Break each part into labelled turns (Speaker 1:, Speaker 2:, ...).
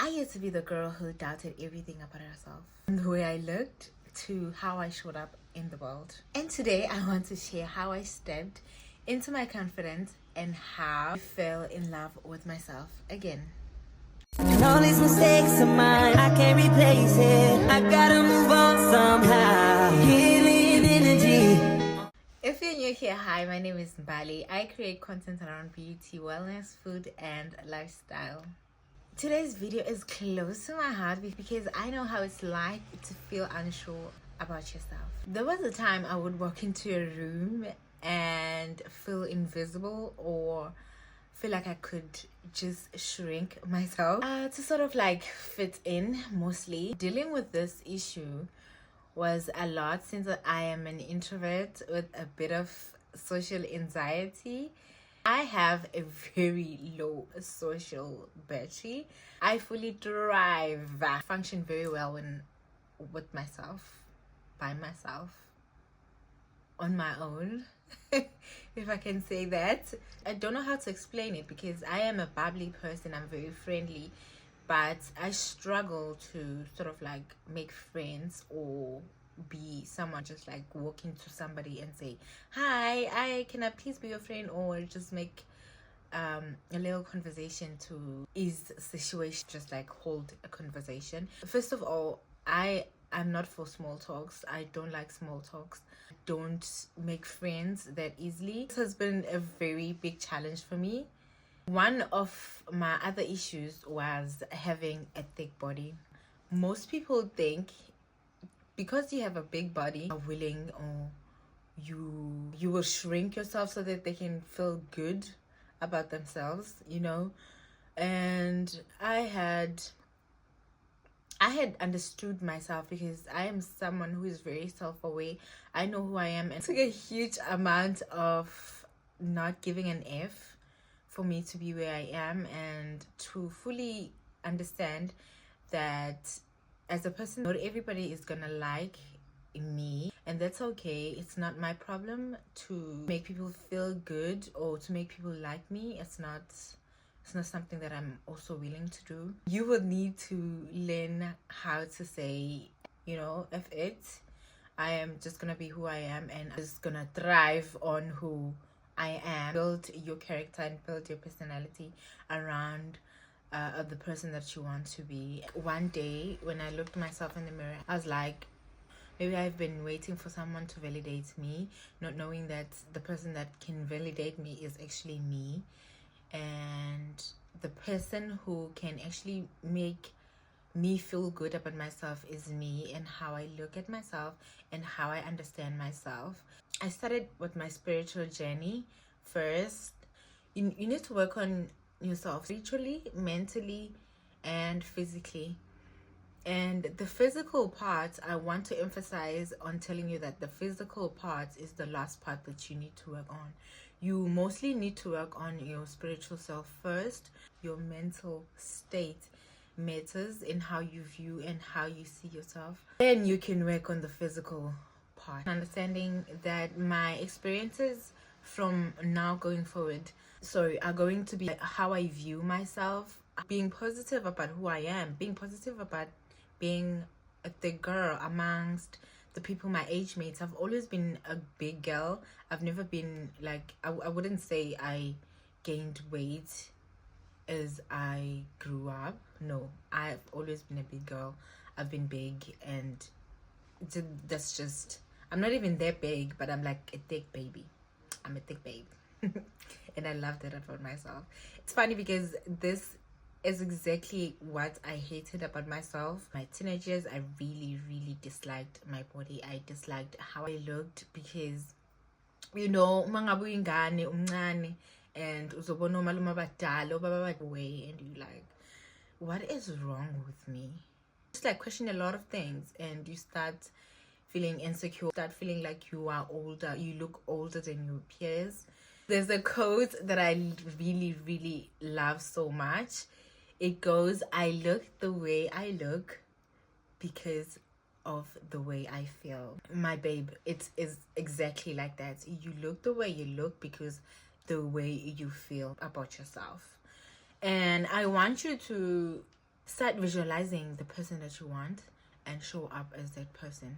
Speaker 1: I used to be the girl who doubted everything about herself, from the way I looked to how I showed up in the world. And today I want to share how I stepped into my confidence and how I fell in love with myself again.
Speaker 2: And all these mistakes of mine, I can't replace it. I gotta move on somehow. Healing energy.
Speaker 1: If you're new here, hi, my name is Mbali. I create content around beauty, wellness, food, and lifestyle. Today's video is close to my heart because I know how it's like to feel unsure about yourself. There was a time I would walk into a room and feel invisible or feel like I could just shrink myself to sort of like fit in. Mostly dealing with this issue was a lot since I am an introvert with a bit of social anxiety. I have a very low social battery. I fully thrive, function very well when with myself, by myself, on my own, if I can say that. I don't know how to explain it because I am a bubbly person. I'm very friendly, but I struggle to sort of like make friends or be someone just like walk into somebody and say, hi, can I please be your friend, or just make a little conversation to ease the situation, just like hold a conversation. First of all, I'm not for small talks. I don't like small talks. Don't make friends that easily. This has been a very big challenge for me. One of my other issues was having a thick body. Most people think because you have a big body, are willing, or you will shrink yourself so that they can feel good about themselves, you know. And I had understood myself because I am someone who is very self-aware. I know who I am, and it took a huge amount of not giving an F for me to be where I am and to fully understand that as a person, not everybody is gonna like me, and that's okay. It's not my problem to make people feel good or to make people like me. It's not something that I'm also willing to do. You will need to learn how to say, you know, F it. I am just gonna be who I am, and I'm just gonna thrive on who I am. Build your character and build your personality around the person that you want to be. One day when I looked myself in the mirror, I was like, maybe I've been waiting for someone to validate me, not knowing that the person that can validate me is actually me. And the person who can actually make me feel good about myself is me, and how I look at myself and how I understand myself. I started with my spiritual journey first. You need to work on yourself spiritually, mentally, and physically. And the physical part, I want to emphasize on telling you that the physical part is the last part that you need to work on. You mostly need to work on your spiritual self first. Your mental state matters in how you view and how you see yourself. Then you can work on the physical part. Understanding that my experiences from now going forward, are going to be how I view myself, being positive about who I am, being positive about being a thick girl amongst the people my age mates. I've always been a big girl. I've never been like, I wouldn't say I gained weight as I grew up. No, I've always been a big girl. I've been big, and that's just, I'm not even that big, but I'm like a thick baby. I'm a thick babe. And I love that about myself. It's funny because this is exactly what I hated about myself. My teenage years, I really disliked my body. I disliked how I looked because, you know, mangabu ingane umncane and uzobona omalume abadala obaba way, and you like, what is wrong with me? Just like question a lot of things, and you start feeling insecure, start feeling like you are older, you look older than your peers. There's a quote that I really love so much. It goes, I look the way I look because of the way I feel. My babe, it is exactly like that. You look the way you look because the way you feel about yourself. And I want you to start visualizing the person that you want and show up as that person.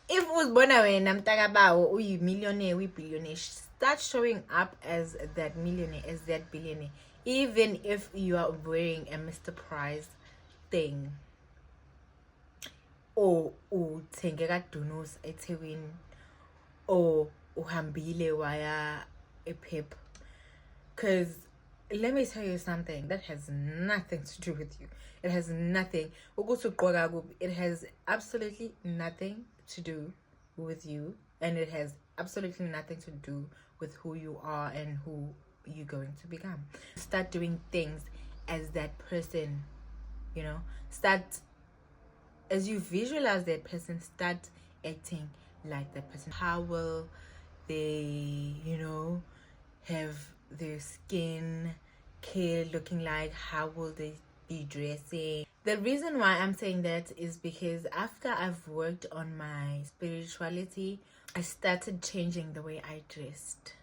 Speaker 1: If uzibona wena mntakabawo uyi-millionaire, uyi-billionaire, start showing up as that millionaire, as that billionaire, even if you are wearing a Mr. Price thing, or uthenge kaDunus eThekwini, or uhambile waya ePep. Because let me tell you something, that has nothing to do with you. It has nothing. It has absolutely nothing to do with you, and it has absolutely nothing to do with who you are and who you're going to become. Start doing things as that person, you know. Start, as you visualize that person, start acting like that person. How will they, you know, have their skin care looking like? How will they be dressing? The reason why I'm saying that is because after I've worked on my spirituality, I started changing the way I dressed.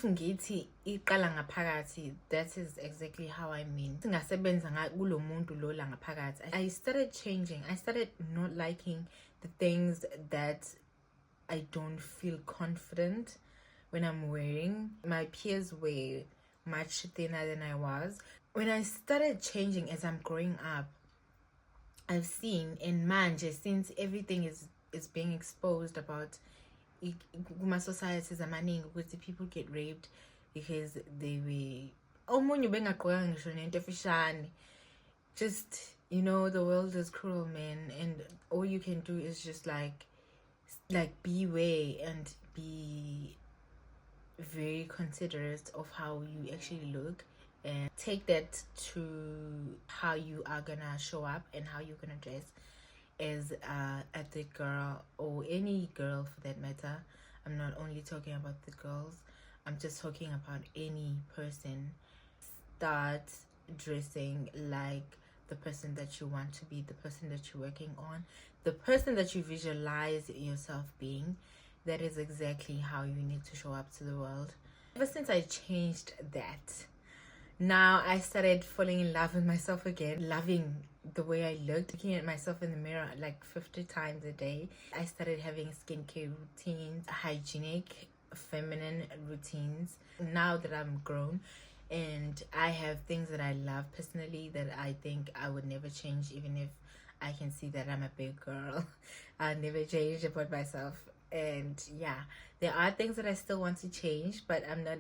Speaker 1: Ngithi iqala ngaphakathi, that is exactly how I mean. Singasebenza kulo muntu lo la ngaphakathi. I started changing. I started not liking the things that I don't feel confident when I'm wearing. My peers were much thinner than I was. When I started changing as I'm growing up, I've seen in manje, since everything is being exposed about kuma societies amaningi ukuthi people get raped because they were omunye bengagqokanga ngisho nento efishane. Just, you know, the world is cruel, man, and all you can do is just like beware and be very considerate of how you actually look, and take that to how you are gonna show up and how you're gonna dress as a thick girl, or any girl for that matter. I'm not only talking about the girls, I'm just talking about any person. Start dressing like the person that you want to be, the person that you're working on, the person that you visualize yourself being. That is exactly how you need to show up to the world. Ever since I changed that, now I started falling in love with myself again, loving the way I looked, looking at myself in the mirror like 50 times a day. I started having skincare routines, hygienic, feminine routines. Now that I'm grown and I have things that I love personally that I think I would never change, even if I can see that I'm a big girl. I'll never change about myself. And yeah, there are things that I still want to change, but I'm not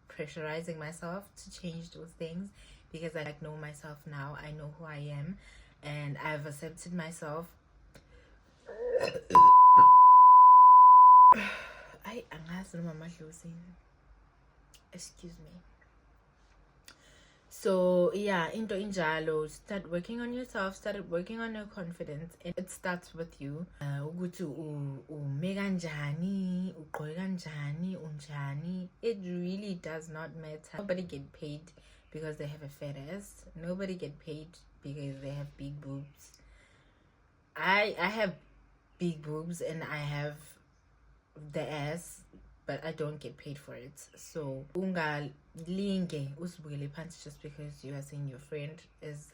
Speaker 1: pressurizing myself to change those things, because I know myself now. I know who I am, and I've accepted myself. Excuse me. So yeah, into injalo, start working on yourself, start working on your confidence. It starts with you. Ukuthi ume kanjani, ugqoke kanjani, unjani. It really does not matter. Nobody get paid because they have a fat ass. Nobody get paid because they have big boobs. I have big boobs and I have the ass, but I don't get paid for it. So ungalinge usibukele phansi just because you are seeing your friend is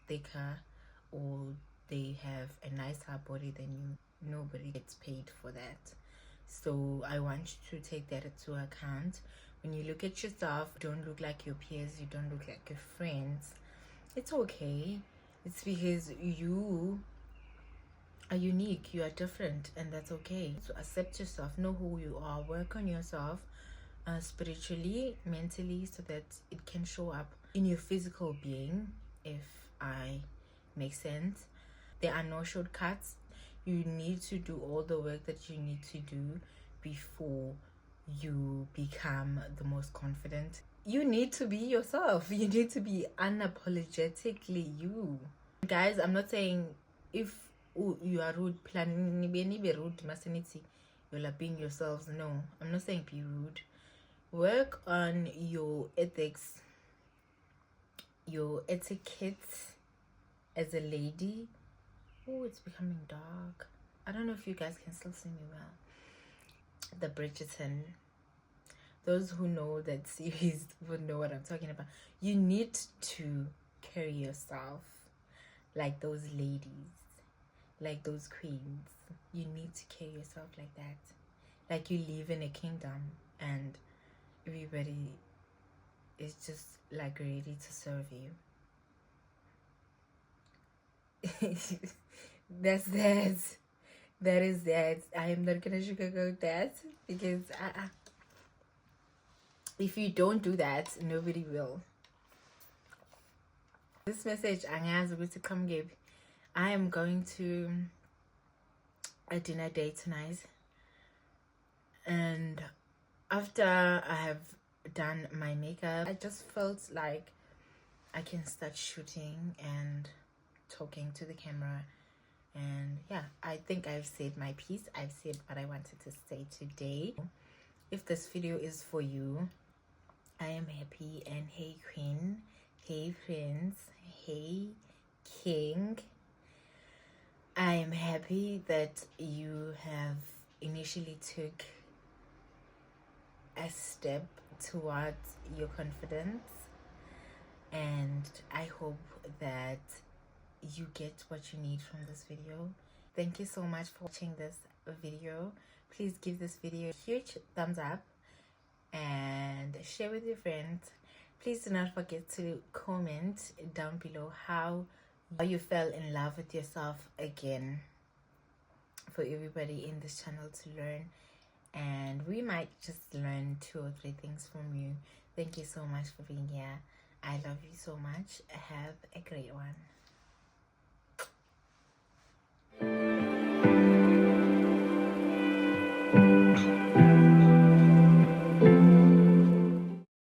Speaker 1: thicker or they have a nicer body than you. Nobody gets paid for that. So I want you to take that into account. When you look at yourself, don't look like your peers, you don't look like your friends. It's okay. It's because you are unique, you are different, and that's okay. So accept yourself, know who you are, work on yourself spiritually, mentally, so that it can show up in your physical being, if I make sense. There are no shortcuts. You need to do all the work that you need to do before you become the most confident. You need to be yourself. You need to be unapologetically you. Guys, I'm not saying if you are rude, planning be rude, masanity, you're being yourselves. No, I'm not saying be rude. Work on your ethics, your etiquette as a lady. Oh, it's becoming dark. I don't know if you guys can still see me well. The Bridgerton. Those who know that series would know what I'm talking about. You need to carry yourself like those ladies, like those queens. You need to carry yourself like that, like you live in a kingdom and everybody is just like ready to serve you. That's that. That is that. I am not gonna sugarcoat that because if you don't do that, nobody will. This message, angazi to come give. I am going to a dinner date tonight, and after I have done my makeup, I just felt like I can start shooting and talking to the camera. And yeah, I think I've said my piece. I've said what I wanted to say today. If this video is for you, I am happy. And hey queen, hey friends, hey king, I am happy that you have initially took a step towards your confidence, and I hope that you get what you need from this video. Thank you so much for watching this video. Please give this video a huge thumbs up and share with your friends. Please do not forget to comment down below how you fell in love with yourself again, for everybody in this channel to learn, and we might just learn 2 or 3 things from you. Thank you so much for being here. I love you so much. Have a great one.